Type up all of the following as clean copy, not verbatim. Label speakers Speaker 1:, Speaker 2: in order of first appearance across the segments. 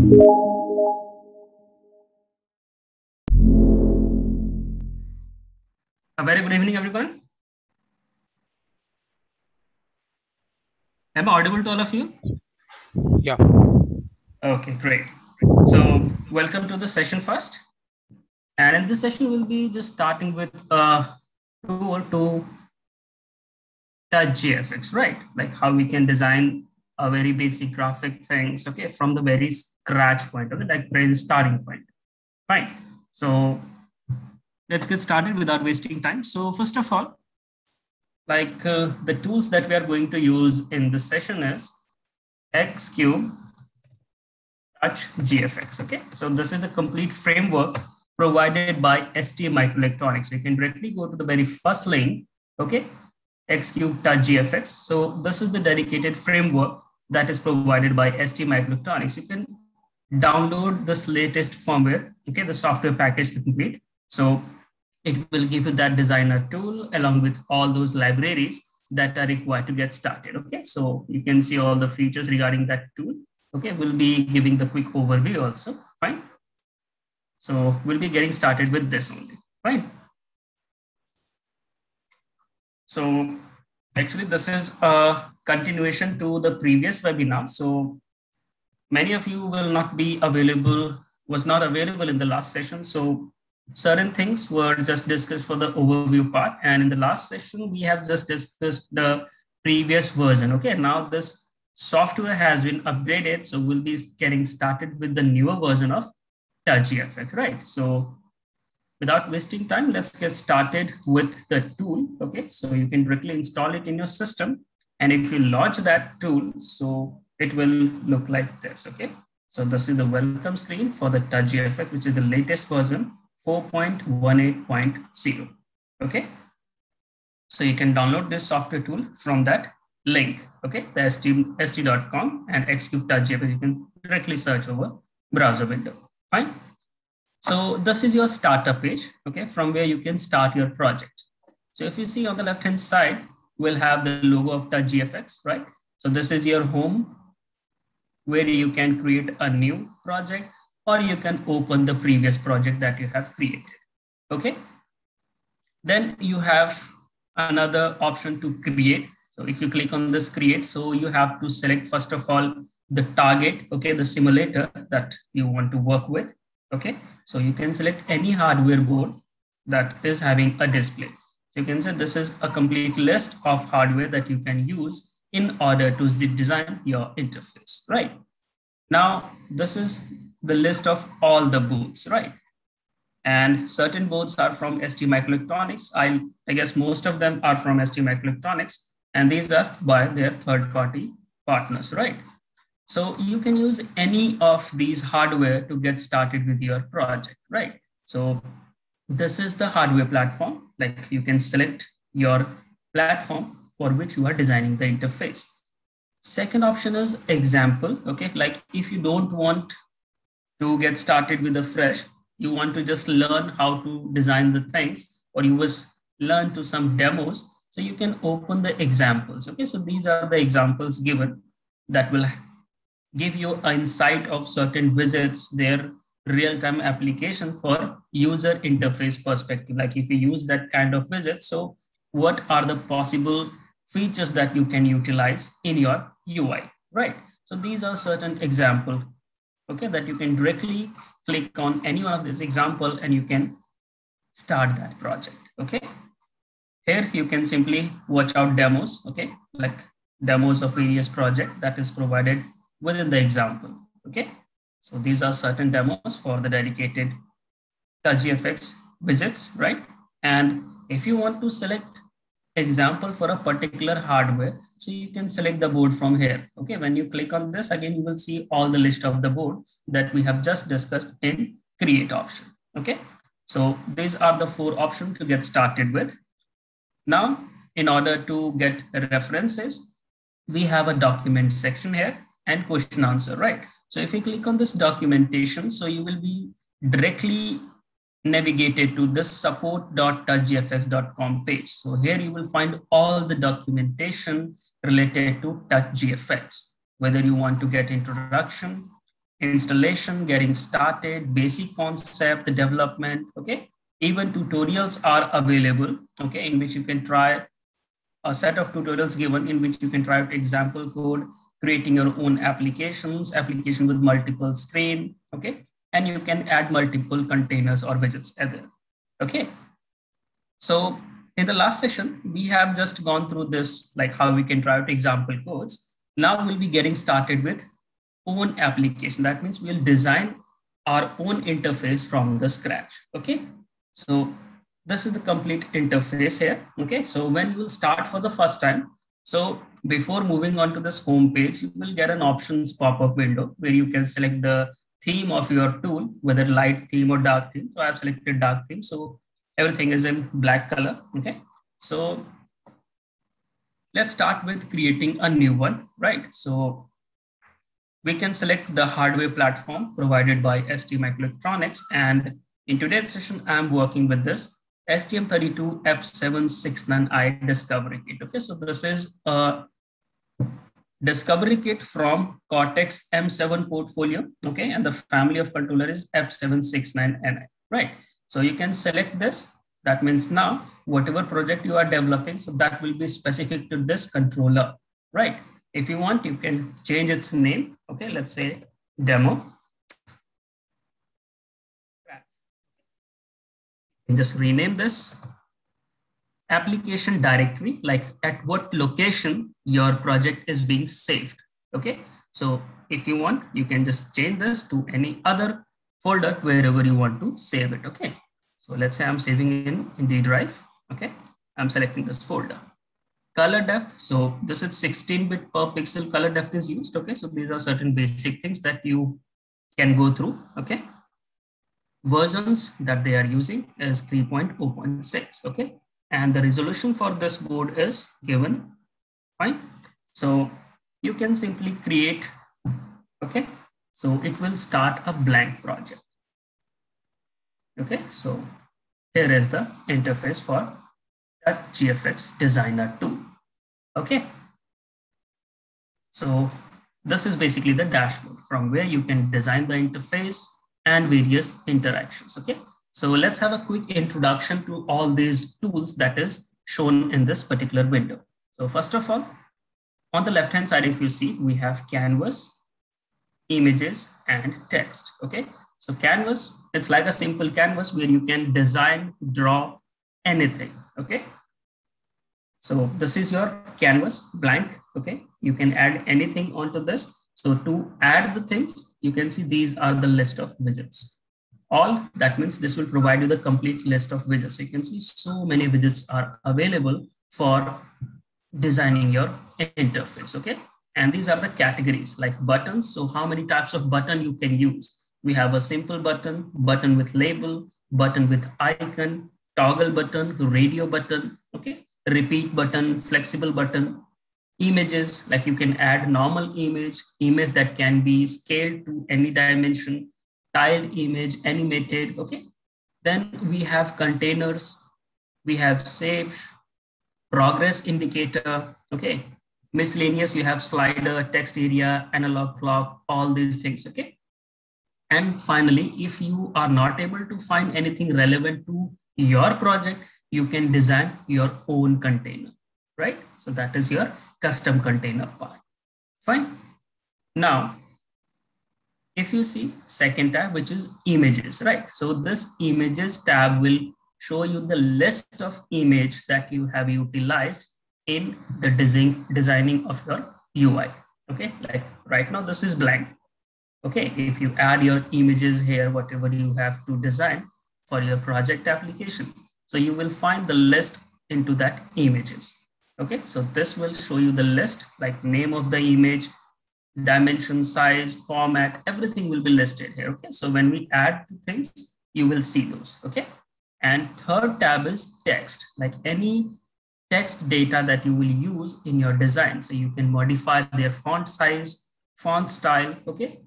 Speaker 1: A very good evening, everyone. Am I audible to all of you?
Speaker 2: Yeah.
Speaker 1: Okay, great. So welcome to the session first. And in this session, we'll be just starting with a tool to touch GFX, right? Like how we can design a very basic graphic things, okay, from the very scratch point, okay, like very starting point. Fine. So let's get started without wasting time. So first of all, like the tools that we are going to use in this session is Xcube Touch GFX. Okay, so this is the complete framework provided by ST Microelectronics. You can directly go to the very first link. Okay, Xcube Touch GFX. So this is the dedicated framework that is provided by ST Microelectronics. You can download this latest firmware. Okay, the software package to complete. So it will give you that designer tool along with all those libraries that are required to get started. Okay, so you can see all the features regarding that tool. Okay, we'll be giving the quick overview also, fine. So we'll be getting started with this only, fine. So actually this is a continuation to the previous webinar. So many of you will not be available, was not available in the last session. So certain things were just discussed for the overview part. And in the last session, we have just discussed the previous version. Okay, now this software has been upgraded. So we'll be getting started with the newer version of Touch GFX, right? So without wasting time, let's get started with the tool. Okay, so you can directly install it in your system. And if you launch that tool, so it will look like this. Okay, so this is the welcome screen for the Touch GFX, which is the latest version 4.18.0. Okay, so you can download this software tool from that link. Okay, the st.com and Xcube Touch GFX. You can directly search over browser window. Fine. So this is your startup page, okay, from where you can start your project. So if you see on the left-hand side, we'll have the logo of Touch GFX, right? So this is your home where you can create a new project or you can open the previous project that you have created, okay? Then you have another option to create. So if you click on this create, so you have to select first of all the target, okay, the simulator that you want to work with. Okay, so you can select any hardware board that is having a display. So you can say this is a complete list of hardware that you can use in order to design your interface, right? Now, this is the list of all the boards, right? And certain boards are from ST Microelectronics. I guess most of them are from ST Microelectronics, and these are by their third-party partners, right? So you can use any of these hardware to get started with your project, right? So this is the hardware platform. Like you can select your platform for which you are designing the interface. Second option is example, okay? Like if you don't want to get started with a fresh, you want to just learn how to design the things, or you just learn to some demos, so you can open the examples, okay? So these are the examples given that will give you an insight of certain visits, their real-time application for user interface perspective. Like if you use that kind of visit, so what are the possible features that you can utilize in your UI, right? So these are certain examples, okay, that you can directly click on any one of this example and you can start that project, okay? Here you can simply watch out demos, okay, like demos of various projects that is provided within the example, okay? So these are certain demos for the dedicated Touch GFX visits, right? And if you want to select example for a particular hardware, so you can select the board from here, okay? When you click on this, again, you will see all the list of the board that we have just discussed in create option, okay? So these are the 4 options to get started with. Now, in order to get references, we have a document section here and question answer, right? So if you click on this documentation, so you will be directly navigated to this support.touchgfx.com page. So here you will find all the documentation related to Touch GFX, whether you want to get introduction, installation, getting started, basic concept, the development, okay? Even tutorials are available, okay, in which you can try a set of tutorials given in which you can try out example code, creating your own application with multiple screen, okay? And you can add multiple containers or widgets there, okay? So in the last session, we have just gone through this, like how we can try out example codes. Now we'll be getting started with own application. That means we'll design our own interface from the scratch, okay? So this is the complete interface here, okay? So when you will start for the first time, so before moving on to this home page, you will get an options pop-up window where you can select the theme of your tool, whether light theme or dark theme. So I've selected dark theme. So everything is in black color, okay? So let's start with creating a new one, right? So we can select the hardware platform provided by ST Microelectronics. And in today's session, I'm working with this STM32F769i Discovery Kit. Okay, so this is a Discovery Kit from Cortex M7 portfolio, okay, and the family of controller is F769NI, right? So you can select this. That means now whatever project you are developing, so that will be specific to this controller, right? If you want, you can change its name, okay, let's say demo. And just rename this application directory, like at what location your project is being saved, okay? So if you want, you can just change this to any other folder wherever you want to save it, okay? So let's say I'm saving in D drive, okay? I'm selecting this folder. Color depth, so this is 16-bit per pixel color depth is used, okay? So these are certain basic things that you can go through, okay? Versions that they are using is 3.0.6, okay? And the resolution for this board is given, fine? So you can simply create, okay? So it will start a blank project, okay? So here is the interface for that GFX Designer tool, okay? So this is basically the dashboard from where you can design the interface and various interactions, okay? So let's have a quick introduction to all these tools that is shown in this particular window. So first of all, on the left-hand side, if you see, we have canvas, images, and text, okay? So canvas, it's like a simple canvas where you can design, draw anything, okay? So this is your canvas, blank, okay? You can add anything onto this. So to add the things, you can see these are the list of widgets. All, that means this will provide you the complete list of widgets. So you can see so many widgets are available for designing your interface, okay? And these are the categories like buttons. So how many types of button you can use? We have a simple button, button with label, button with icon, toggle button, radio button, okay? Repeat button, flexible button. Images, like you can add normal image that can be scaled to any dimension, tiled image, animated, okay? Then we have containers, we have shapes, progress indicator, okay? Miscellaneous, you have slider, text area, analog clock, all these things, okay? And finally, if you are not able to find anything relevant to your project, you can design your own container, right? So that is your custom container part, fine. Now, if you see second tab, which is images, right? So this images tab will show you the list of images that you have utilized in the designing of your UI, okay? Like right now, this is blank, okay? If you add your images here, whatever you have to design for your project application, so you will find the list into that images. Okay, so this will show you the list, like name of the image, dimension, size, format, everything will be listed here. Okay, so when we add the things, you will see those. Okay, and third tab is text, like any text data that you will use in your design. So you can modify their font size, font style, okay,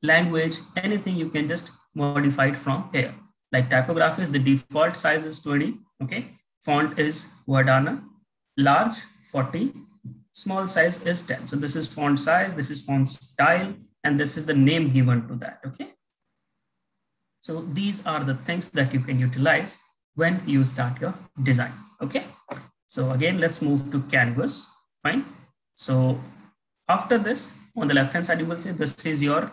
Speaker 1: language, anything you can just modify it from here. Like typography is the default size is 20. Okay, font is Wordana. Large 40, small size is 10. So this is font size, this is font style, and this is the name given to that, okay? So these are the things that you can utilize when you start your design, okay? So again, let's move to Canvas, fine? So after this, on the left-hand side, you will see this is your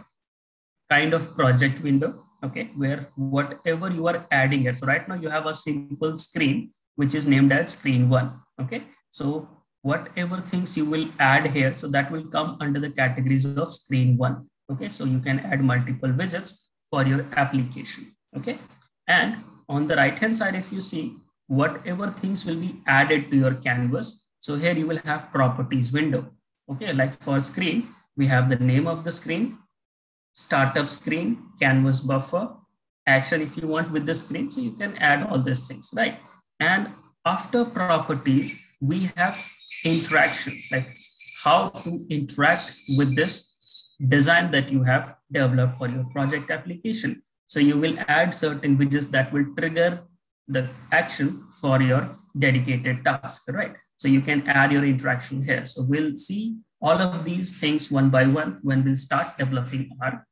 Speaker 1: kind of project window, okay, where whatever you are adding here. So right now you have a simple screen, which is named as screen 1, okay? So whatever things you will add here, so that will come under the categories of screen 1, okay? So you can add multiple widgets for your application, okay? And on the right-hand side, if you see, whatever things will be added to your canvas, so here you will have properties window, okay? Like for screen, we have the name of the screen, startup screen, canvas buffer, action if you want with the screen, so you can add all these things, right? And after properties, we have interaction, like how to interact with this design that you have developed for your project application. So you will add certain widgets that will trigger the action for your dedicated task, right? So you can add your interaction here. So we'll see all of these things one by one when we'll start developing our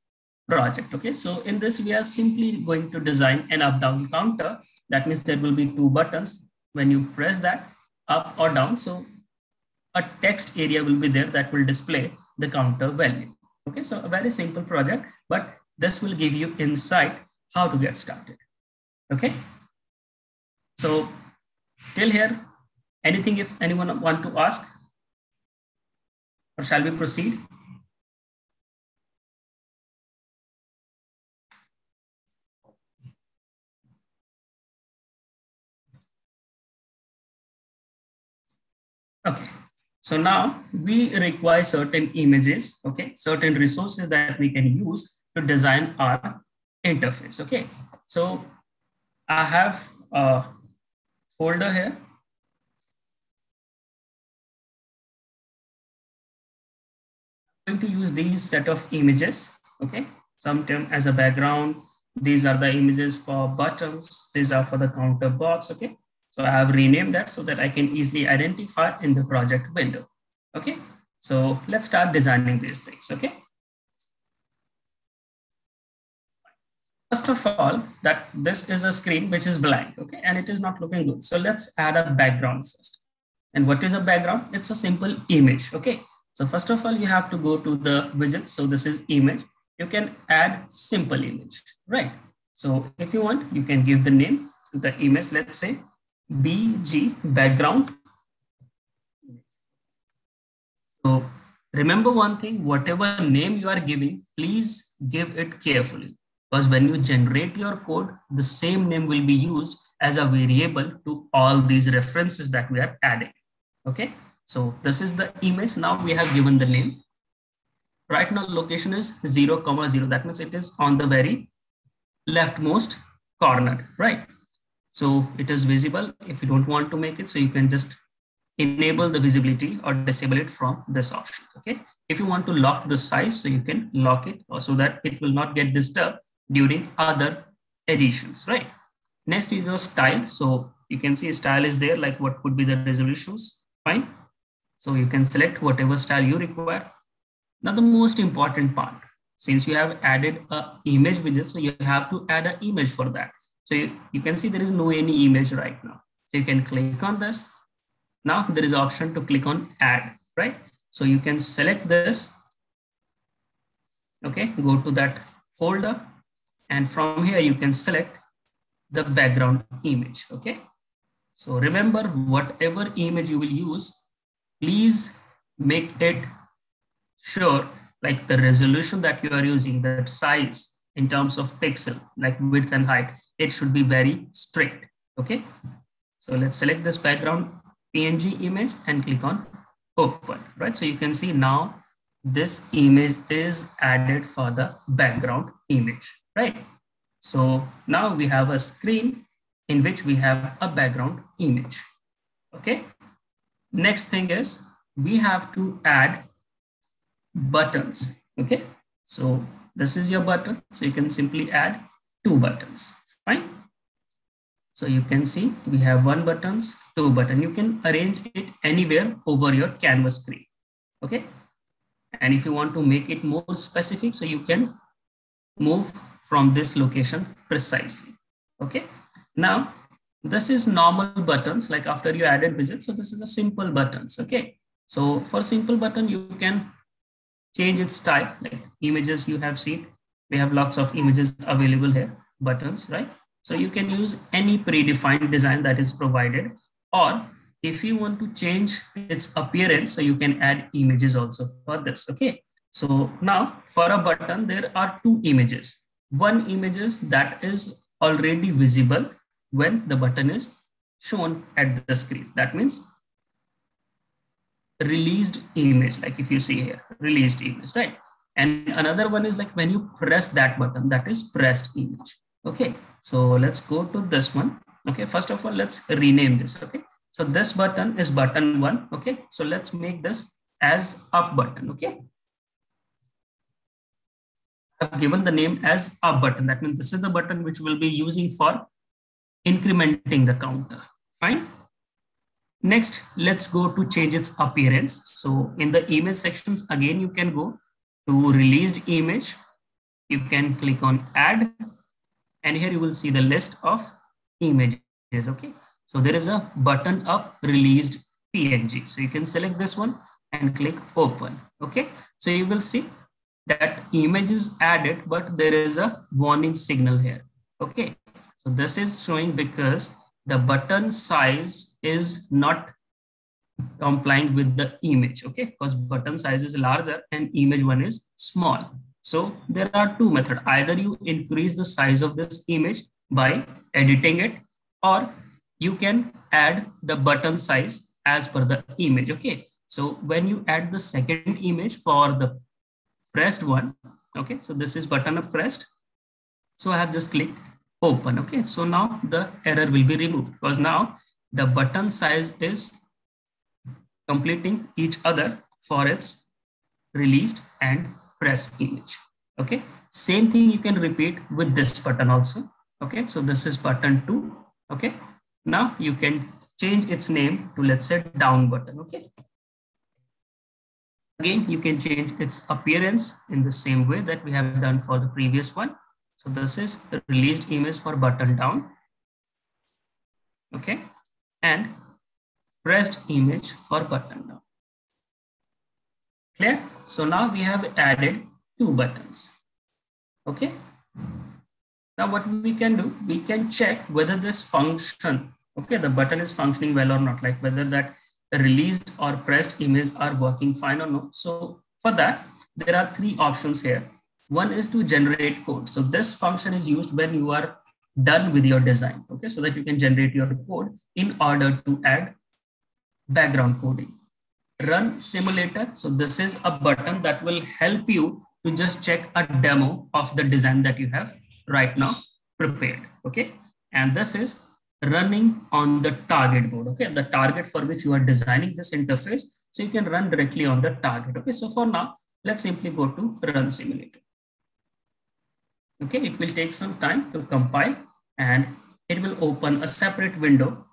Speaker 1: project, okay? So in this, we are simply going to design an up-down counter. That means there will be 2 buttons. When you press that up or down, so a text area will be there that will display the counter value. Okay, so a very simple project, but this will give you insight how to get started. Okay, so till here, anything if anyone want to ask, or shall we proceed? Okay, so now we require certain images, okay, certain resources that we can use to design our interface, okay? So I have a folder here. I'm going to use these set of images, okay? Sometimes as a background, these are the images for buttons, these are for the counter box, okay? So I have renamed that so that I can easily identify in the project window, okay? So let's start designing these things, okay? First of all, that this is a screen which is blank, okay? And it is not looking good. So let's add a background first. And what is a background? It's a simple image, okay? So first of all, you have to go to the widget. So this is image. You can add simple image, right? So if you want, you can give the name to the image. Let's say BG background. So remember one thing, whatever name you are giving, please give it carefully. Because when you generate your code, the same name will be used as a variable to all these references that we are adding. Okay, so this is the image. Now we have given the name. Right now, location is 0, 0. That means it is on the very leftmost corner, right? So it is visible. If you don't want to make it, so you can just enable the visibility or disable it from this option. Okay, if you want to lock the size, so you can lock it so that it will not get disturbed during other editions, right? Next is your style. So you can see style is there, like what could be the resolutions, fine. So you can select whatever style you require. Now the most important part, since you have added a image widget, so you have to add an image for that. So you can see there is no any image right now. So you can click on this. Now there is an option to click on add, right? So you can select this. Okay, go to that folder. And from here, you can select the background image, okay? So remember, whatever image you will use, please make it sure, like the resolution that you are using, that size in terms of pixel, like width and height, it should be very strict, okay? So let's select this background PNG image and click on open, right? So you can see now this image is added for the background image, right? So now we have a screen in which we have a background image, okay? Next thing is we have to add buttons, okay? So this is your button. So you can simply add 2 buttons, fine? So you can see we have 1 buttons, 2 buttons. You can arrange it anywhere over your canvas screen, okay? And if you want to make it more specific, so you can move from this location precisely. Okay. Now, this is normal buttons, like after you added widgets. So this is a simple buttons. Okay. So for simple button, you can change its type, like images you have seen. We have lots of images available here, buttons, right? So you can use any predefined design that is provided, or if you want to change its appearance, so you can add images also for this. Okay. So now for a button, there are two images. One image is that is already visible when the button is shown at the screen. That means released image, like if you see here, released image, right? And another one is like when you press that button, that is pressed image. Okay, so let's go to this one. Okay, first of all, let's rename this. Okay, so this button is button 1. Okay, so let's make this as up button. Okay, I've given the name as up button. That means this is the button which we'll be using for incrementing the counter. Fine. Next, let's go to change its appearance. So in the image sections, again, you can go to released image. You can click on add, and here you will see the list of images. Okay, so there is a button up released PNG. So you can select this one and click open. Okay, so you will see that image is added, but there is a warning signal here. Okay, so this is showing because the button size is not complying with the image. Okay, because button size is larger and image one is small. So there are two methods. Either you increase the size of this image by editing it, or you can add the button size as per the image. Okay, so when you add the second image for the pressed one, okay, so this is button up pressed. So I have just clicked open. Okay, so now the error will be removed because now the button size is completing each other for its released and pressed image. Okay, same thing you can repeat with this button also. Okay, so this is button 2. Okay, now you can change its name to, let's say, down button. Okay, again, you can change its appearance in the same way that we have done for the previous one. So this is the released image for button down. Okay, and pressed image for button down. Clear? So now we have added 2 buttons. Okay. Now what we can do, we can check whether this function, okay, the button is functioning well or not, like whether that the released or pressed image are working fine or no. So for that, there are 3 options here. One is to generate code. So this function is used when you are done with your design, okay, so that you can generate your code in order to add background coding. Run simulator. So this is a button that will help you to just check a demo of the design that you have right now prepared. Okay, and this is running on the target board. Okay, the target for which you are designing this interface, so you can run directly on the target. Okay, so for now, let's simply go to run simulator. Okay, it will take some time to compile and it will open a separate window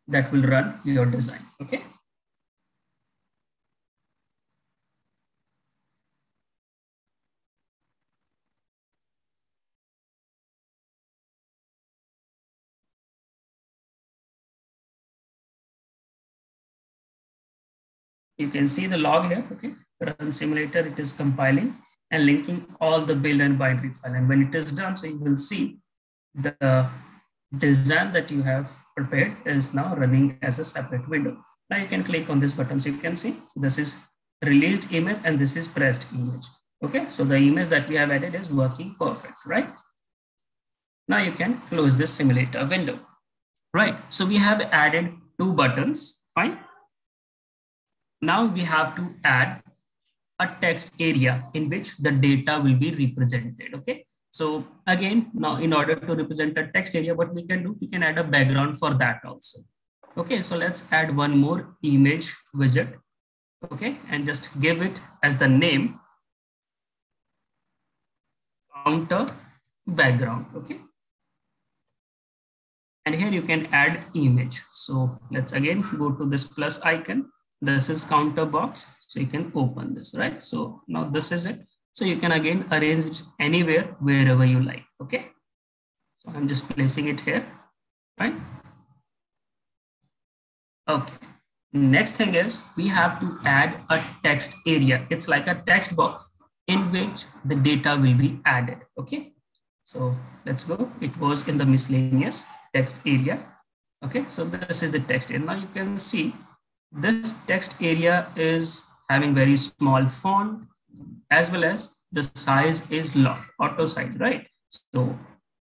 Speaker 1: that will run your design. Okay. You can see the log here. Okay, run simulator, it is compiling and linking all the build and binary file. And when it is done, so you will see the design that you have prepared is now running as a separate window. Now you can click on this button. So you can see this is released image and this is pressed image. Okay, so the image that we have added is working perfect, right? Now you can close this simulator window, right? So we have added 2 buttons, fine. Now we have to add a text area in which the data will be represented. Okay, so again, now in order to represent a text area, what we can do, we can add a background for that also. Okay, so let's add one more image widget. Okay, and just give it as the name counter background. Okay, and here you can add image. So let's again go to this plus icon This is counter box. So you can open this, right? So now this is it. So you can again arrange it anywhere, wherever you like. Okay. So I'm just placing it here, right? Okay. Next thing is we have to add a text area. It's like a text box in which the data will be added. Okay. So let's go. It was in the miscellaneous text area. Okay. So this is the text area. Now you can see this text area is having very small font, as well as the size is locked, auto size, right? So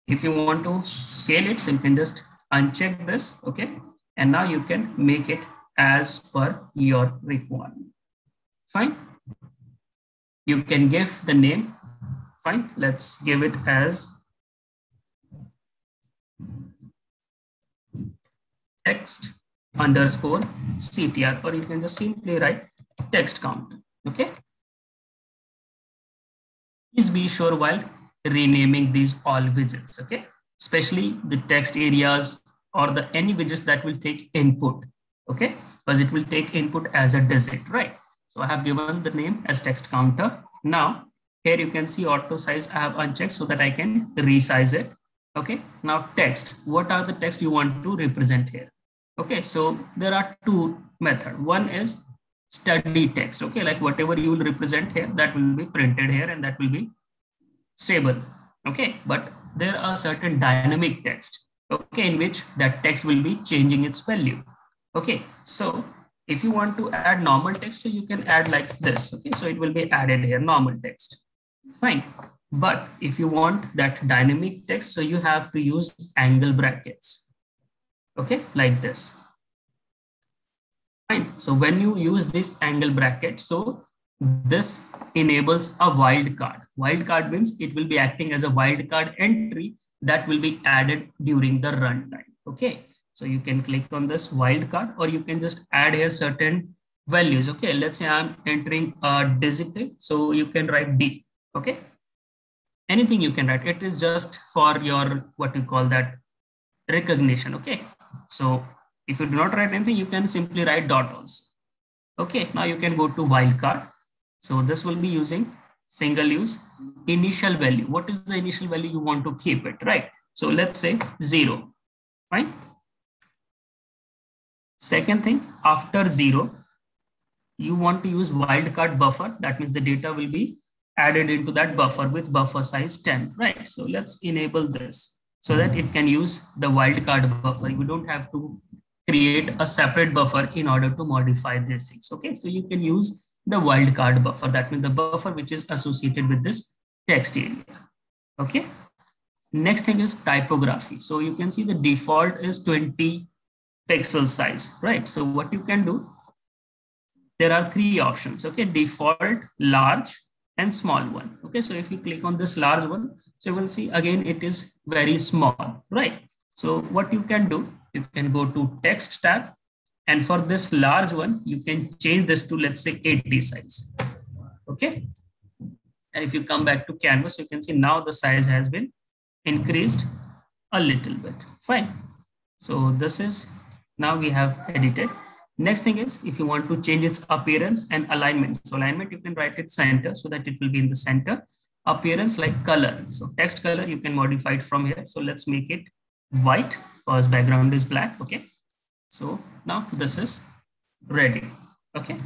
Speaker 1: if you want to scale it, so you can just uncheck this. Okay. And now you can make it as per your requirement. Fine. You can give the name. Fine. Let's give it as text underscore CTR, or you can just simply write text count. Okay. Please be sure while renaming these all widgets. Okay. Especially the text areas or the any widgets that will take input. Okay. Because it will take input as a digit, right? So I have given the name as text counter. Now here you can see auto size I have unchecked so that I can resize it. Okay. Now text, what are the text you want to represent here? Okay. So there are two methods. One is study text. Okay. Like whatever you will represent here, that will be printed here and that will be stable. Okay. But there are certain dynamic text. Okay. In which that text will be changing its value. Okay. So if you want to add normal text, so you can add like this. Okay. So it will be added here, normal text. Fine. But if you want that dynamic text, so you have to use angle brackets. Okay. Like this. Fine. So when you use this angle bracket, so this enables a wildcard. Wildcard means it will be acting as a wildcard entry that will be added during the runtime. Okay. So you can click on this wildcard, or you can just add here certain values. Okay. Let's say I'm entering a digit. So you can write D. Okay. Anything you can write. It is just for your, what you call that, recognition. Okay. So if you do not write anything, you can simply write dot also. Okay. Now you can go to wildcard. So this will be using single use initial value. What is the initial value you want to keep it, right? So let's say 0. Fine. Second thing, after 0, you want to use wildcard buffer. That means the data will be added into that buffer with buffer size 10, right? So let's enable this so that it can use the wildcard buffer. You don't have to create a separate buffer in order to modify these things. Okay, so you can use the wildcard buffer. That means the buffer which is associated with this text area. Okay. Next thing is typography. So you can see the default is 20 pixel size, right? So what you can do, there are 3 options. Okay, default, large, and small one. Okay, so if you click on this large one, so you will see again it is very small, right? So what you can do, you can go to text tab, and for this large one, you can change this to, let's say, 80 size. Okay, and if you come back to canvas, you can see now the size has been increased a little bit. Fine. So this is, now we have edited. Next thing is, if you want to change its appearance and alignment. So alignment, you can write it center so that it will be in the center. Appearance, like color. So text color, you can modify it from here. So let's make it white because background is black. Okay. So now this is ready. Okay.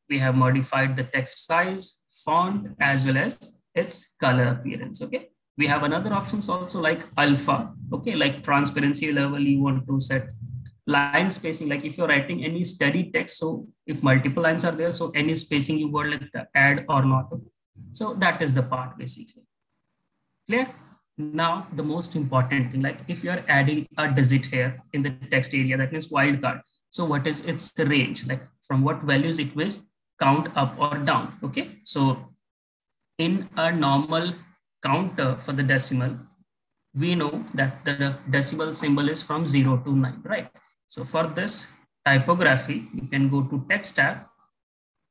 Speaker 1: We have modified the text size, font, as well as its color appearance. Okay. We have another options also like alpha. Okay. Like transparency level, you want to set line spacing, like if you're writing any study text, so if multiple lines are there, so any spacing you want to add or not. So that is the part basically. Clear? Now the most important thing, like if you're adding a digit here in the text area, that means wildcard. So what is its range? Like from what values it will count up or down? Okay. So in a normal counter for the decimal, we know that the decimal symbol is from 0 to 9, right? So for this typography, you can go to text tab.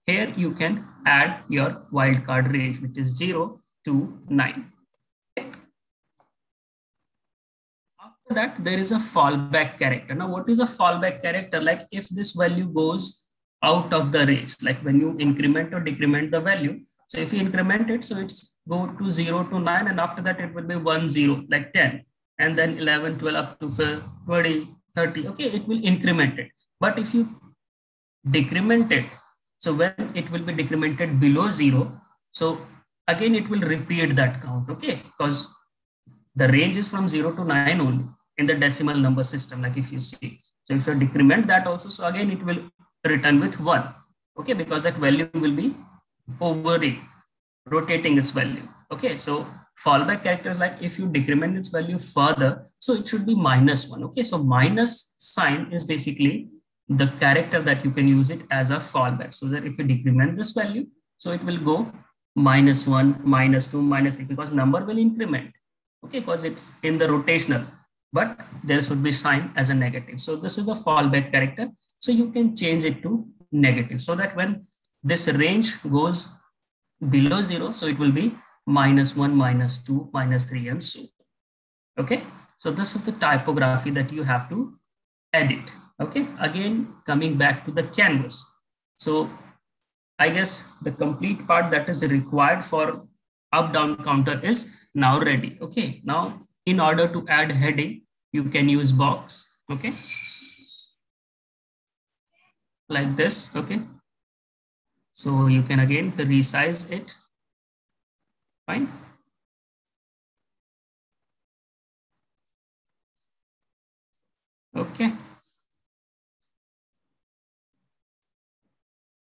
Speaker 1: Here you can add your wildcard range, which is 0 to 9. Okay. After that, there is a fallback character. Now, what is a fallback character? Like if this value goes out of the range, like when you increment or decrement the value. So if you increment it, so it's go to 0 to 9, and after that it will be 1, 0, like 10, and then 11, 12 up to 20, 30. Okay, it will increment it. But if you decrement it, so when it will be decremented below 0, so again it will repeat that count. Okay, because the range is from 0 to 9 only in the decimal number system, like if you see. So if you decrement that also, so again it will return with 1. Okay, because that value will be rotating its value. Okay, so fallback characters, like if you decrement its value further, so it should be -1. Okay, so minus sign is basically the character that you can use it as a fallback, so that if you decrement this value, so it will go -1, -2, -3, because number will increment. Okay, because it's in the rotational, but there should be sign as a negative. So this is the fallback character. So you can change it to negative, so that when this range goes below 0, so it will be -1, -2, -3, and so. Okay, so this is the typography that you have to edit. Okay, again, coming back to the canvas. So I guess the complete part that is required for up-down counter is now ready. Okay, now in order to add heading, you can use box. Okay, like this. Okay, so you can again resize it. Fine. Okay.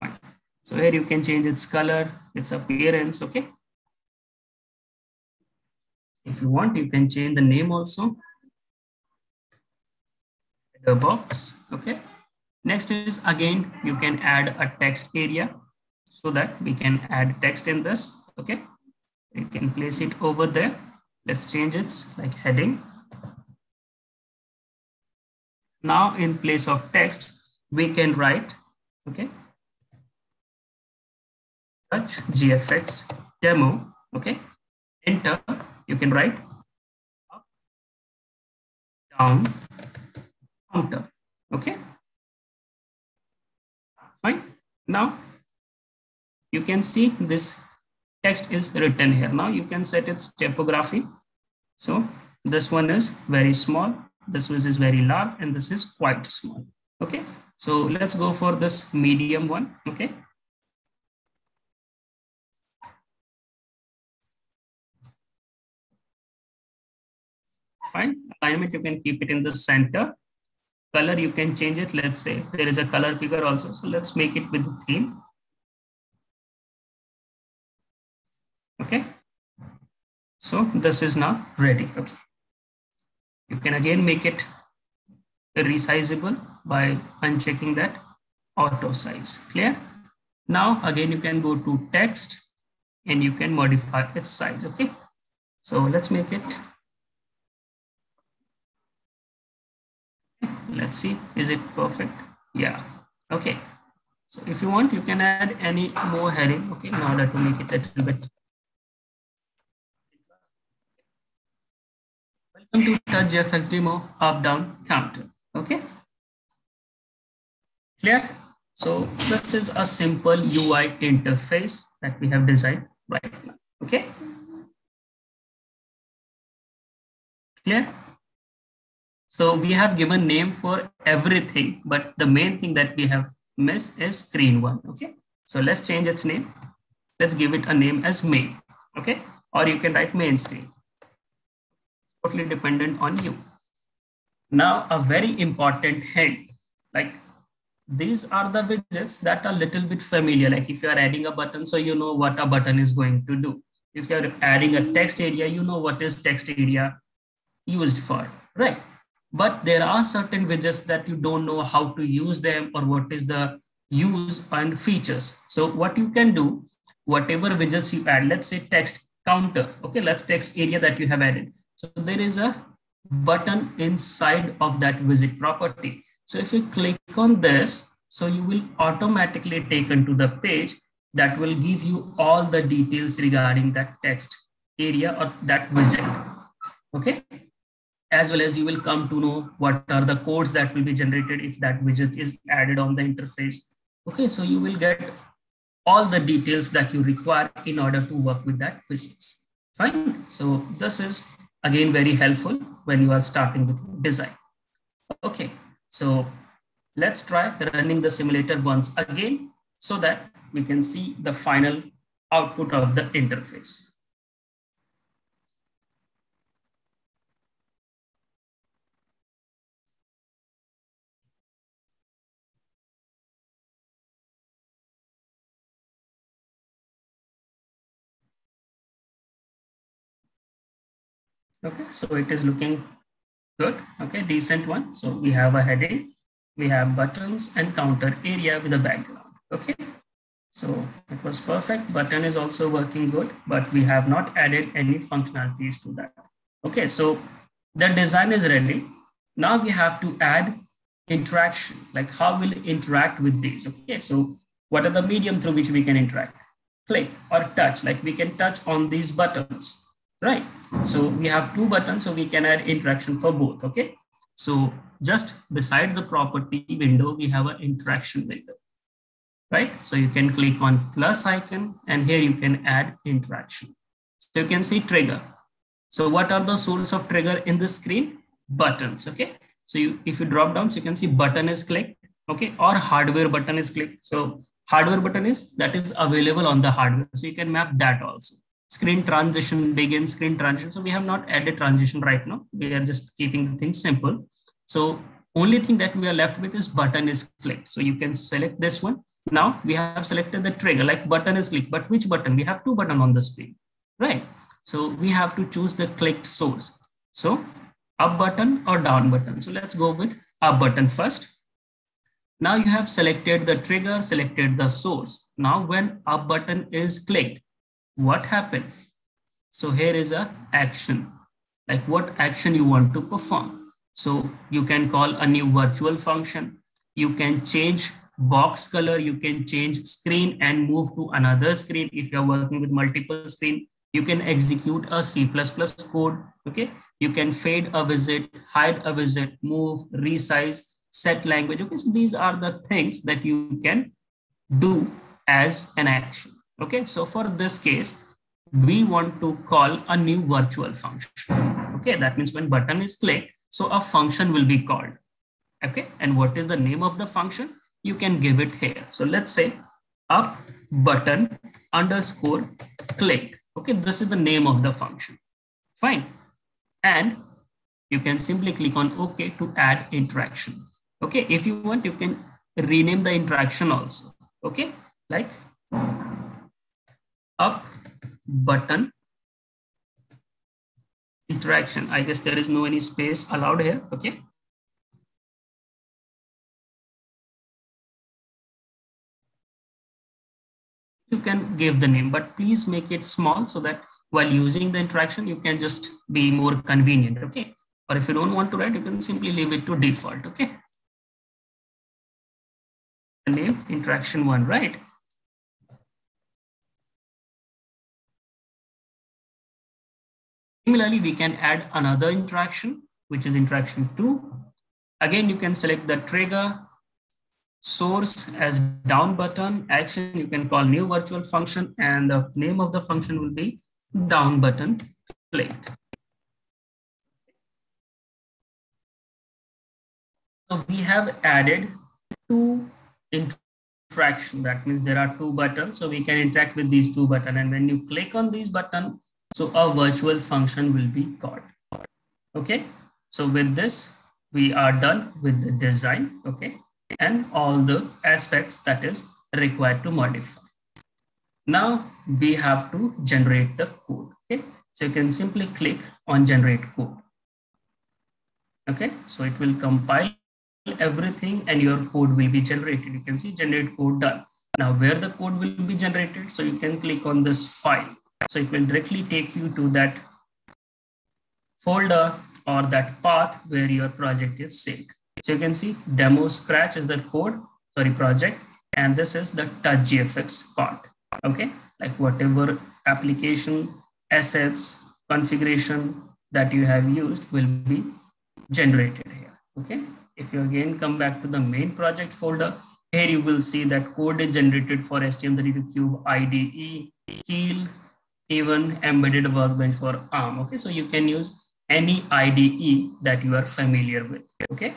Speaker 1: Fine. So here you can change its color, its appearance. Okay. If you want, you can change the name also. The box. Okay. Next is, again, you can add a text area, so that we can add text in this. Okay. You can place it over there. Let's change it like heading. Now in place of text, we can write, okay, touch GFX demo. Okay. Enter. You can write up, down, counter. Okay. Fine. Now you can see this text is written here. Now you can set its typography. So this one is very small, this one is very large, and this is quite small. Okay. So let's go for this medium one. Okay. Fine. Alignment, you can keep it in the center. Color, you can change it. Let's say there is a color picker also. So let's make it with the theme. Okay. So this is now ready. Okay. You can again make it resizable by unchecking that auto size. Clear? Now again you can go to text and you can modify its size. Okay. So let's make it. Let's see, is it perfect? Yeah. Okay. So if you want, you can add any more heading, okay, in order to make it a little bit. Welcome to Touch GFX demo up down counter. Okay. Clear? So this is a simple UI interface that we have designed right now. Okay. Clear? So we have given name for everything, but the main thing that we have missed is screen one. Okay. So let's change its name. Let's give it a name as main. Okay. Or you can write main screen. Totally dependent on you. Now a very important hint, like these are the widgets that are a little bit familiar. Like if you are adding a button, so you know what a button is going to do. If you're adding a text area, you know what is text area used for, right? But there are certain widgets that you don't know how to use them or what is the use and features. So what you can do, whatever widgets you add, let's say text counter, okay, let's text area that you have added. So there is a button inside of that widget property. So if you click on this, so you will automatically taken to the page that will give you all the details regarding that text area or that widget, okay? As well as you will come to know what are the codes that will be generated if that widget is added on the interface. Okay, so you will get all the details that you require in order to work with that physics. Fine. So this is again very helpful when you are starting with design. Okay, so let's try running the simulator once again so that we can see the final output of the interface. Okay, so it is looking good. Okay, decent one. So we have a heading, we have buttons and counter area with a background. Okay, so it was perfect. Button is also working good, but we have not added any functionalities to that. Okay, so the design is ready. Now we have to add interaction, like how we'll interact with these. Okay, so what are the medium through which we can interact? Click or touch, like we can touch on these buttons. Right, so we have two buttons, so we can add interaction for both. Okay, so just beside the property window, we have an interaction window, right? So you can click on plus icon and here you can add interaction. So you can see trigger. So what are the source of trigger in the screen? Buttons. Okay, so if you drop down, so you can see button is clicked, okay, or hardware button is clicked. So hardware button is that is available on the hardware, so you can map that also. Screen transition, begin screen transition. So we have not added transition right now. We are just keeping the thing simple. So only thing that we are left with is button is clicked. So you can select this one. Now we have selected the trigger, like button is clicked, but which button? We have two buttons on the screen, right? So we have to choose the clicked source. So up button or down button. So let's go with up button first. Now you have selected the trigger, selected the source. Now when up button is clicked, what happened? So here is a action, like what action you want to perform. So you can call a new virtual function. You can change box color. You can change screen and move to another screen. If you're working with multiple screen, you can execute a C++ code. Okay, you can fade a visit, hide a visit, move, resize, set language. Okay, so these are the things that you can do as an action. Okay, so for this case, we want to call a new virtual function. Okay, that means when button is clicked, so a function will be called. Okay, and what is the name of the function? You can give it here. So let's say up button underscore click. Okay, this is the name of the function. Fine. And you can simply click on OK to add interaction. Okay, if you want, you can rename the interaction also. Okay, like up button interaction. I guess there is no any space allowed here. Okay. You can give the name, but please make it small so that while using the interaction, you can just be more convenient. Okay. Or if you don't want to write, you can simply leave it to default. Okay. The name interaction one, right? Similarly, we can add another interaction, which is interaction 2. Again, you can select the trigger, source as down button, action, you can call new virtual function, and the name of the function will be down button clicked. So we have added two interaction. That means there are two buttons, so we can interact with these two buttons. And when you click on these buttons, so a virtual function will be called. Okay, so with this, we are done with the design. Okay, and all the aspects that is required to modify. Now we have to generate the code. Okay, so you can simply click on generate code. Okay, so it will compile everything and your code will be generated. You can see generate code done. Now where the code will be generated, so you can click on this file. So it will directly take you to that folder or that path where your project is saved. So you can see demo scratch is the code, project, and this is the touch.gfx part. Okay, like whatever application, assets, configuration that you have used will be generated here. Okay, if you again come back to the main project folder, here you will see that code is generated for STM32Cube IDE, Keel, even embedded workbench for ARM. Okay, so you can use any IDE that you are familiar with. Okay,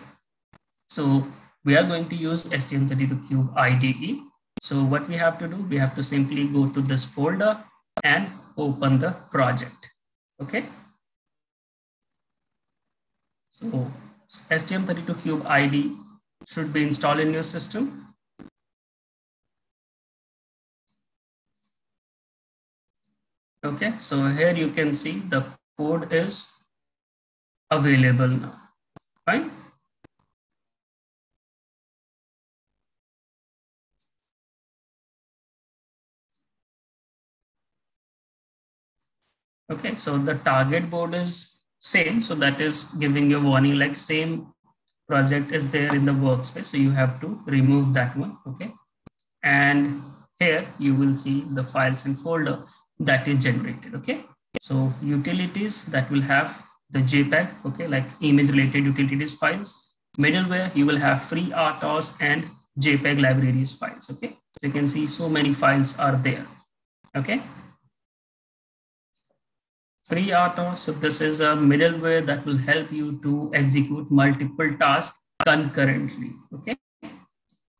Speaker 1: so we are going to use STM32Cube IDE. So what we have to do, we have to simply go to this folder and open the project. Okay, so STM32Cube IDE should be installed in your system. Okay, so here you can see the code is available now. Fine. Okay, so the target board is same. So that is giving you a warning like same project is there in the workspace. So you have to remove that one. Okay. And here you will see the files and folder that is generated. Okay. So utilities that will have the JPEG, okay, like image related utilities files. Middleware, you will have FreeRTOS and JPEG libraries files. Okay. So you can see so many files are there. Okay. FreeRTOS, so this is a middleware that will help you to execute multiple tasks concurrently. Okay.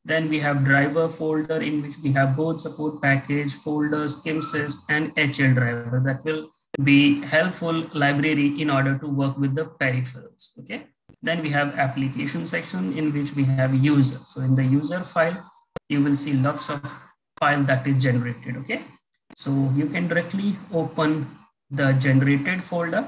Speaker 1: Then we have driver folder in which we have both support package, folders, skimsys, and HL driver that will be helpful library in order to work with the peripherals. Okay. Then we have application section in which we have user. So in the user file, you will see lots of file that is generated. Okay. So you can directly open the generated folder.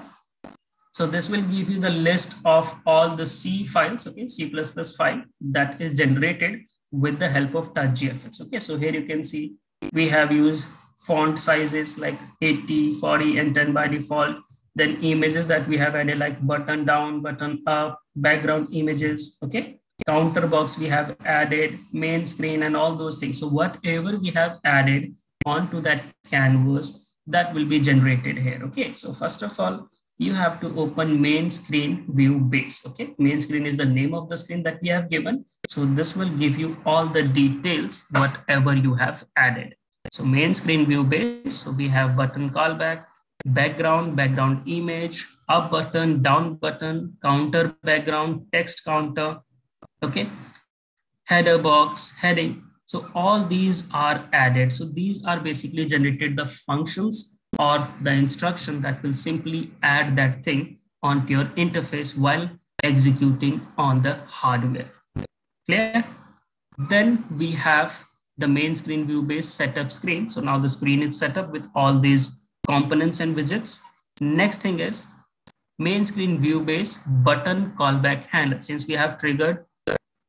Speaker 1: So this will give you the list of all the C files, okay, C++ file that is generated with the help of TouchGFX. Okay, so here you can see we have used font sizes like 80, 40, and 10 by default. Then images that we have added like button down, button up, background images, okay. Counter box we have added, main screen, and all those things. So whatever we have added onto that canvas, that will be generated here. Okay, so first of all, you have to open main screen view base. Okay, main screen is the name of the screen that we have given. So this will give you all the details, whatever you have added. So main screen view base. So we have button callback, background, background image, up button, down button, counter background, text counter. Okay, header box, heading. So all these are added. So these are basically generated the functions or the instruction that will simply add that thing onto your interface while executing on the hardware. Clear? Then we have the main screen view based setup screen. So now the screen is set up with all these components and widgets. Next thing is main screen view based button callback handler. Since we have triggered,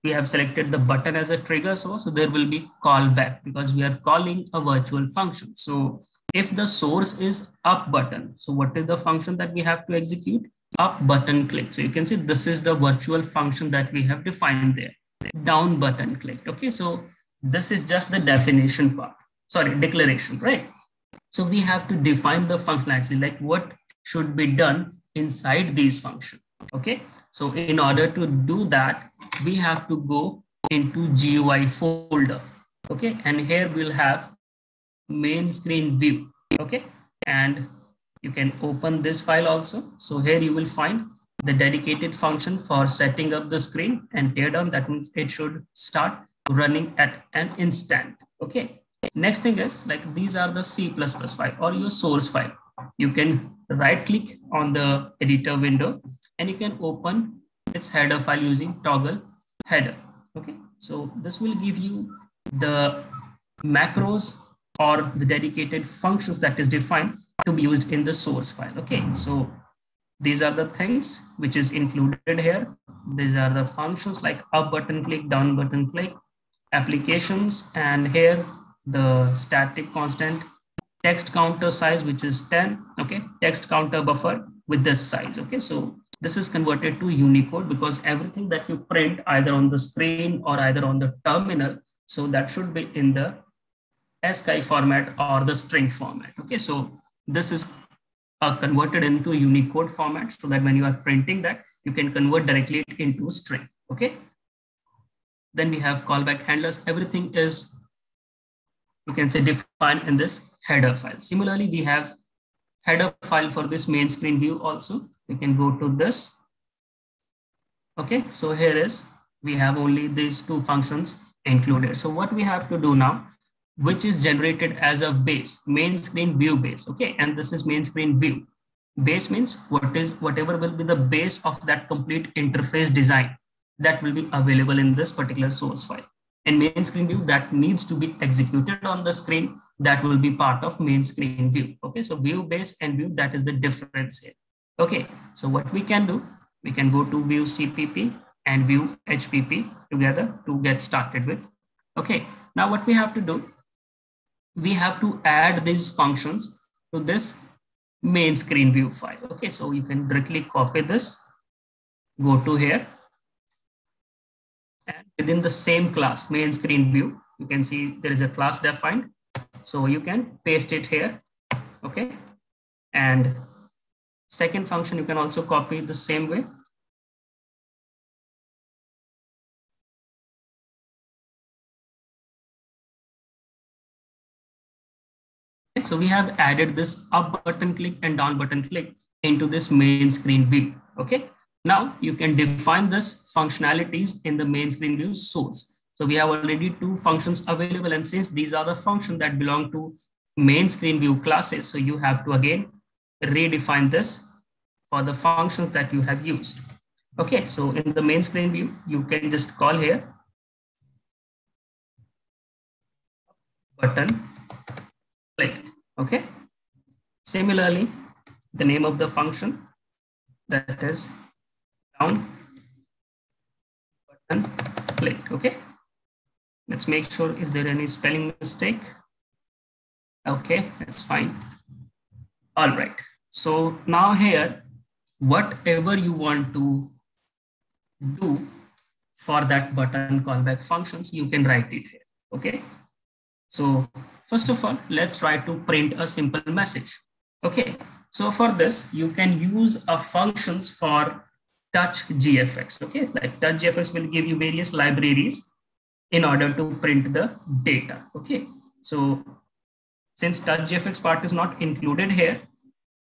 Speaker 1: we have selected the button as a trigger source, so there will be callback because we are calling a virtual function. So if the source is up button, so what is the function that we have to execute? Up button click. So you can see this is the virtual function that we have defined there. Down button click. Okay, so this is just the definition part. Sorry, declaration, right? So we have to define the function actually, like what should be done inside these functions. Okay, so in order to do that, we have to go into GUI folder. Okay, and here we'll have main screen view. Okay, and you can open this file also. So here you will find the dedicated function for setting up the screen and tear down. That means it should start running at an instant. Okay, next thing is like these are the C++ file or your source file. You can right click on the editor window and you can open its header file using toggle header. Okay, so this will give you the macros or the dedicated functions that is defined to be used in the source file. Okay, so these are the things which is included here. These are the functions like up button click, down button click, applications, and here the static constant, text counter size, which is 10. Okay, text counter buffer with this size. Okay, so this is converted to Unicode because everything that you print either on the screen or either on the terminal, so that should be in the ASCII format or the string format. Okay, so this is converted into Unicode format so that when you are printing that, you can convert directly into string. Okay, Then we have callback handlers. Everything is, you can say, defined in this header file. Similarly, we have header file for this main screen view also. You can go to this. Okay, so here is, we have only these two functions included. So what we have to do now, which is generated as a base, main screen view base. Okay, and this is main screen view. Base means whatever will be the base of that complete interface design that will be available in this particular source file. And main screen view that needs to be executed on the screen, that will be part of main screen view. Okay, so view base and view, that is the difference here. Okay, so what we can do, we can go to view CPP and view HPP together to get started with. Okay, now what we have to do, we have to add these functions to this main screen view file. Okay, so you can directly copy this, go to here, and within the same class, main screen view, you can see there is a class defined. So you can paste it here. Okay, and second function, you can also copy the same way. So we have added this up button click and down button click into this main screen view. Okay, now you can define this functionalities in the main screen view source. So we have already two functions available, and since these are the functions that belong to main screen view classes, so you have to again redefine this for the functions that you have used. Okay, so in the main screen view, you can just call here button click. Okay, similarly, the name of the function, that is down button click. Okay, let's make sure if there any spelling mistake. Okay, that's fine. All right, so now here, whatever you want to do for that button callback functions, you can write it here. Okay, so first of all, let's try to print a simple message. Okay, so for this, you can use a functions for TouchGFX. Okay, like TouchGFX will give you various libraries in order to print the data. Okay, so since TouchGFX part is not included here,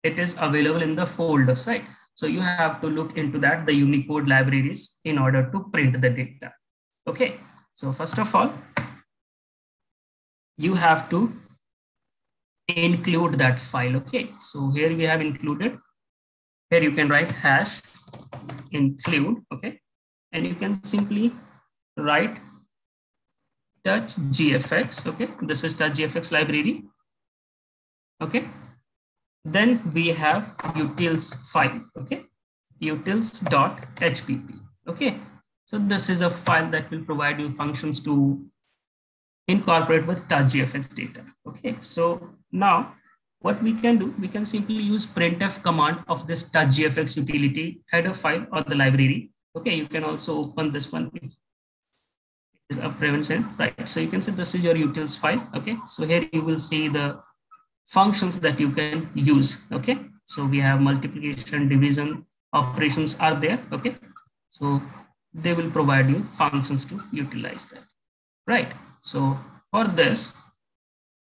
Speaker 1: it is available in the folders, right? So you have to look into that, the Unicode libraries, in order to print the data. Okay, so first of all, you have to include that file. Okay, so here we have included. Here you can write hash include. Okay, and you can simply write TouchGFX. Okay, this is TouchGFX library. Okay, then we have utils file. Okay, utils.hpp. Okay, so this is a file that will provide you functions to incorporate with TouchGFX data. Okay, so now what we can do, we can simply use printf command of this TouchGFX utility header file or the library. Okay, you can also open this one if it is a prevention, right? So you can see this is your utils file. Okay, so here you will see the functions that you can use. Okay, so we have multiplication, division, operations are there. Okay, so they will provide you functions to utilize that, right? So for this,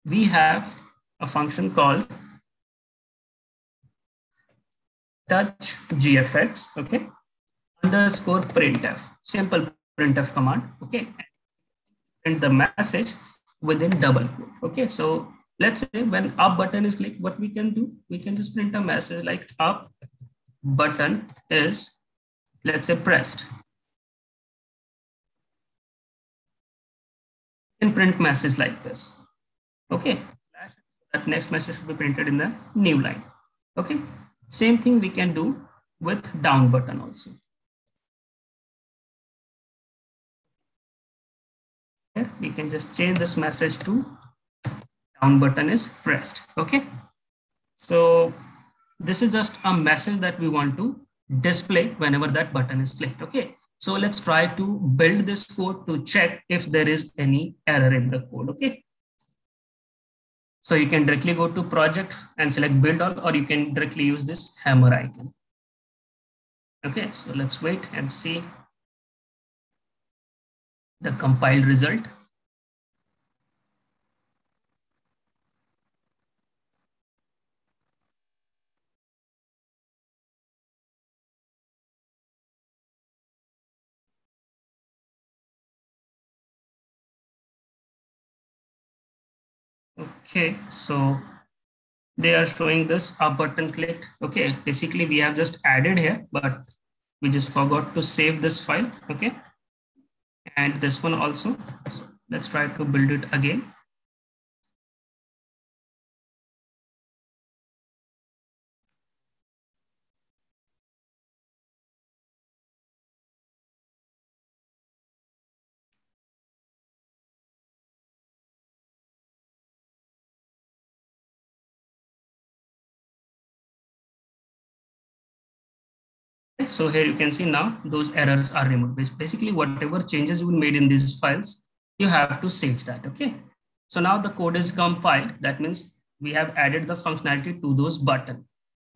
Speaker 1: we have a function called TouchGFX, okay, underscore printf, simple printf command. Okay, print the message within double quote. Okay, so let's say when up button is clicked, what we can do, we can just print a message like up button is, let's say, pressed. And print message like this. Okay, that next message should be printed in the new line. Okay, same thing we can do with down button also. Here we can just change this message to down button is pressed. Okay, so this is just a message that we want to display whenever that button is clicked. Okay, so let's try to build this code to check if there is any error in the code. Okay, so you can directly go to project and select build all, or you can directly use this hammer icon. Okay, so let's wait and see. the compiled result. Okay, so they are showing this up button clicked. Okay, basically we have just added here, but we just forgot to save this file. Okay, and this one also. Let's try to build it again. So here you can see now those errors are removed. Basically, whatever changes you made in these files, you have to save that. Okay. So now the code is compiled. That means we have added the functionality to those buttons.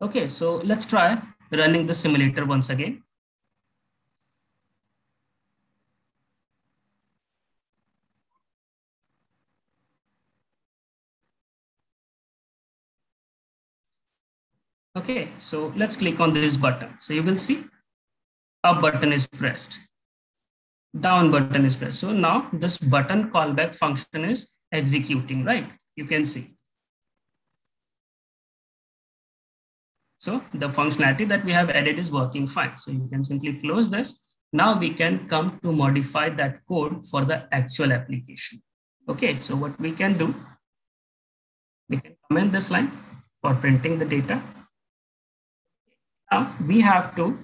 Speaker 1: Okay. So let's try running the simulator once again. Okay. So let's click on this button. So you will see up button is pressed. Down button is pressed. So now this button callback function is executing, right? You can see. So the functionality that we have added is working fine. So you can simply close this. Now we can come to modify that code for the actual application. Okay, so what we can do, we can comment this line for printing the data. Now we have to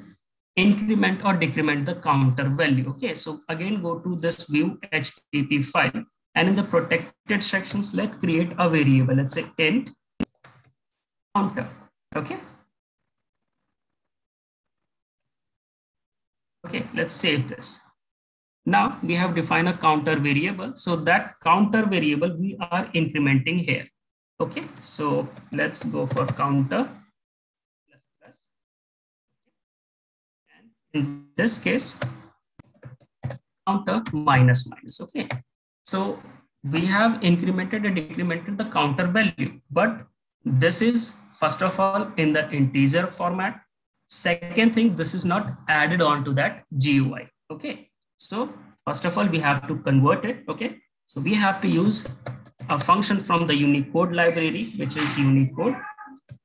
Speaker 1: increment or decrement the counter value. Okay, so again, go to this view HTTP file, and in the protected sections, let's create a variable. Let's say int counter. Okay. Okay, let's save this. Now we have defined a counter variable. So that counter variable we are incrementing here. Okay, so let's go for counter. And in this case, counter minus minus. Okay, so we have incremented and decremented the counter value, but this is first of all in the integer format. Second thing, this is not added on to that GUI. Okay, so first of all, we have to convert it. Okay, so we have to use a function from the Unicode library, which is Unicode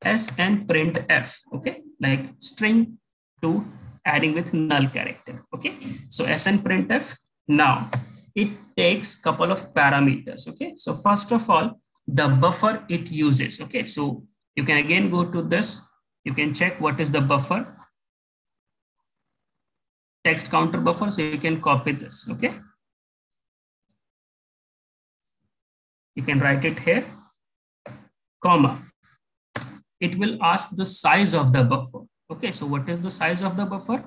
Speaker 1: snprintf. Okay, like string to adding with null character. Okay, so snprintf. Now it takes couple of parameters. Okay, so first of all, the buffer it uses. Okay, so you can again go to this. You can check what is the buffer, text counter buffer. So you can copy this. Okay, you can write it here, comma. It will ask the size of the buffer. Okay, so what is the size of the buffer?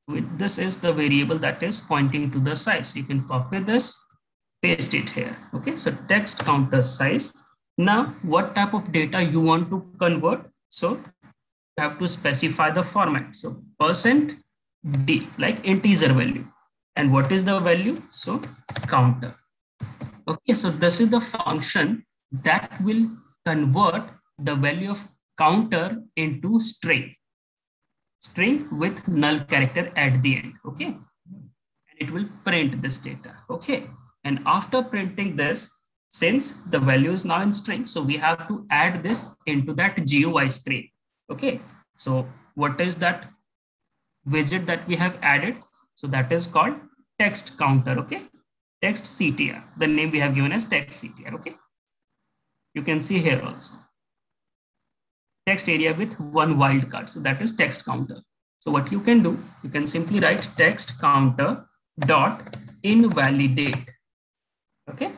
Speaker 1: This is the variable that is pointing to the size. You can copy this, paste it here. Okay, so text counter size. Now, what type of data you want to convert? So you have to specify the format. So %d, like integer value. And what is the value? So counter. Okay, so this is the function that will convert the value of counter into string with null character at the end. Okay, and it will print this data. Okay, and after printing this, since the value is now in string, so we have to add this into that GUI screen. Okay, so what is that widget that we have added? So that is called text counter. Okay, text CTR. The name we have given as text CTR. Okay, you can see here also text area with one wildcard. So that is text counter. So what you can do, you can simply write text counter dot invalidate. Okay,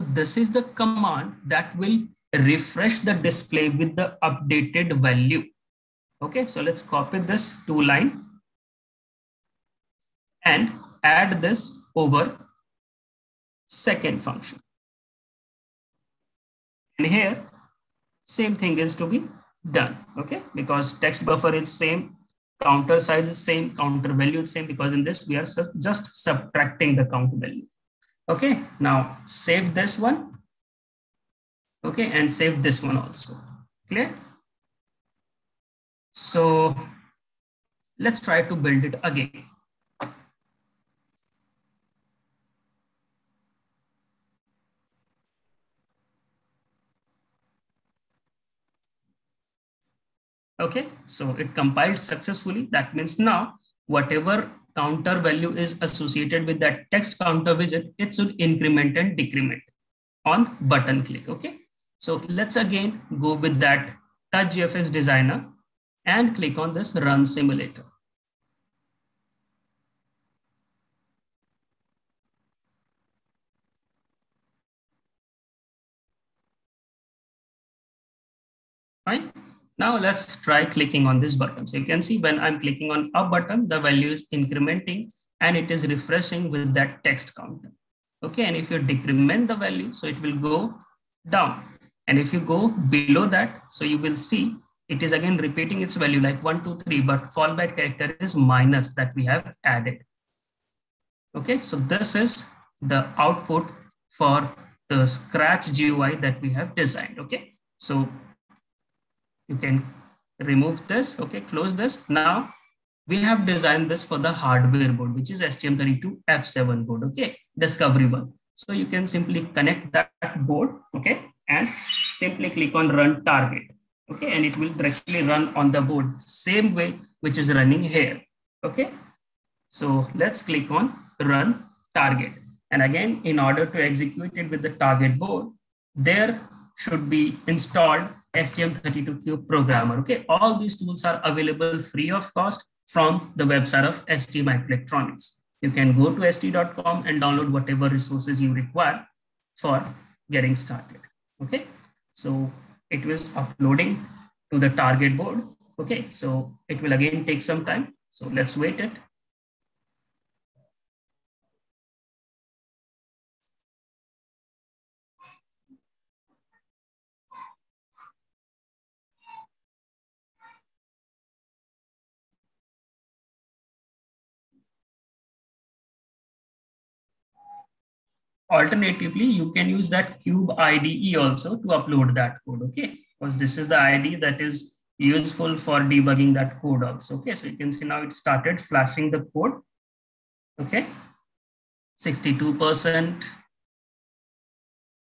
Speaker 1: this is the command that will refresh the display with the updated value. Okay, so let's copy this 2-line and add this over second function. And here, same thing is to be done. Okay, because text buffer is same, counter size is same, counter value is same, because in this we are just subtracting the count value. Okay, now save this one. Okay, and save this one also. Clear? So let's try to build it again. Okay, so it compiled successfully. That means now whatever counter value is associated with that text counter widget, it should increment and decrement on button click. Okay, so let's again go with that TouchGFX designer and click on this run simulator. Fine. Now let's try clicking on this button. So you can see when I'm clicking on up button, the value is incrementing and it is refreshing with that text counter. Okay, and if you decrement the value, so it will go down. And if you go below that, so you will see it is again repeating its value like 1, 2, 3, but fallback character is minus that we have added. Okay, so this is the output for the Scratch GUI that we have designed. Okay, so you can remove this. Okay, close this. Now we have designed this for the hardware board, which is STM32F7 board. Okay, discovery one. So you can simply connect that board. Okay, and simply click on run target. Okay, and it will directly run on the board, same way which is running here. Okay, so let's click on run target. And again, in order to execute it with the target board, there should be installed STM32Cube programmer. Okay, all these tools are available free of cost from the website of ST Microelectronics. You can go to st.com and download whatever resources you require for getting started. Okay, so it was uploading to the target board. Okay, so it will again take some time. So let's wait it. Alternatively, you can use that Cube IDE also to upload that code, okay? Because this is the IDE that is useful for debugging that code also, okay? So you can see now it started flashing the code, okay? 62%.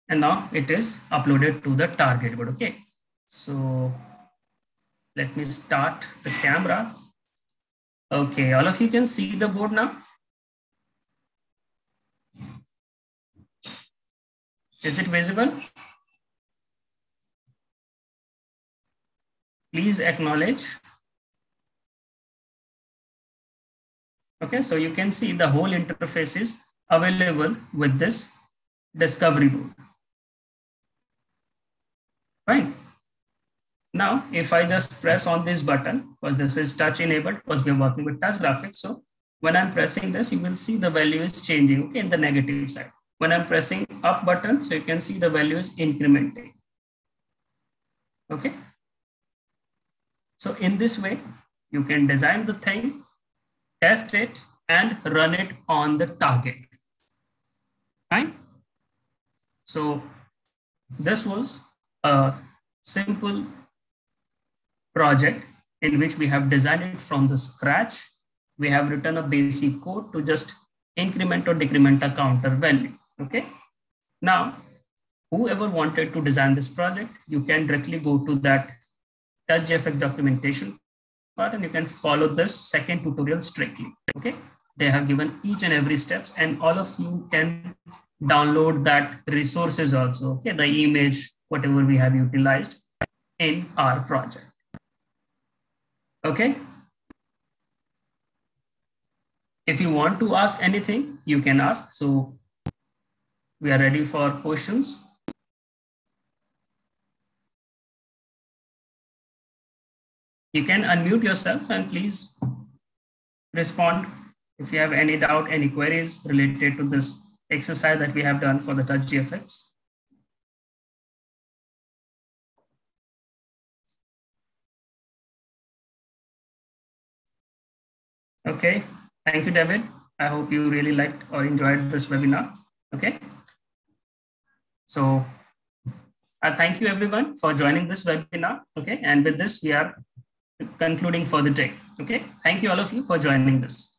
Speaker 1: And now it is uploaded to the target board, okay? So let me start the camera. Okay, all of you can see the board now. Is it visible? Please acknowledge. Okay, so you can see the whole interface is available with this discovery board. Fine. Now, if I just press on this button, because this is touch enabled, because we're working with touch graphics. So when I'm pressing this, you will see the value is changing, okay, in the negative side. When I'm pressing up button, so you can see the value is incrementing. Okay. So in this way, you can design the thing, test it, and run it on the target. Right? So this was a simple project in which we have designed it from the scratch. We have written a basic code to just increment or decrement a counter value. Okay. Now, whoever wanted to design this project, you can directly go to that TouchGFX documentation part and you can follow this second tutorial strictly. Okay. They have given each and every steps, and all of you can download that resources also. Okay. The image, whatever we have utilized in our project. Okay. If you want to ask anything, you can ask. So we are ready for questions. You can unmute yourself and please respond if you have any doubt, any queries related to this exercise that we have done for the TouchGFX. Okay, thank you, David. I hope you really liked or enjoyed this webinar. Okay, so thank you everyone for joining this webinar. Okay, and with this, we are concluding for the day. Okay, thank you all of you for joining this.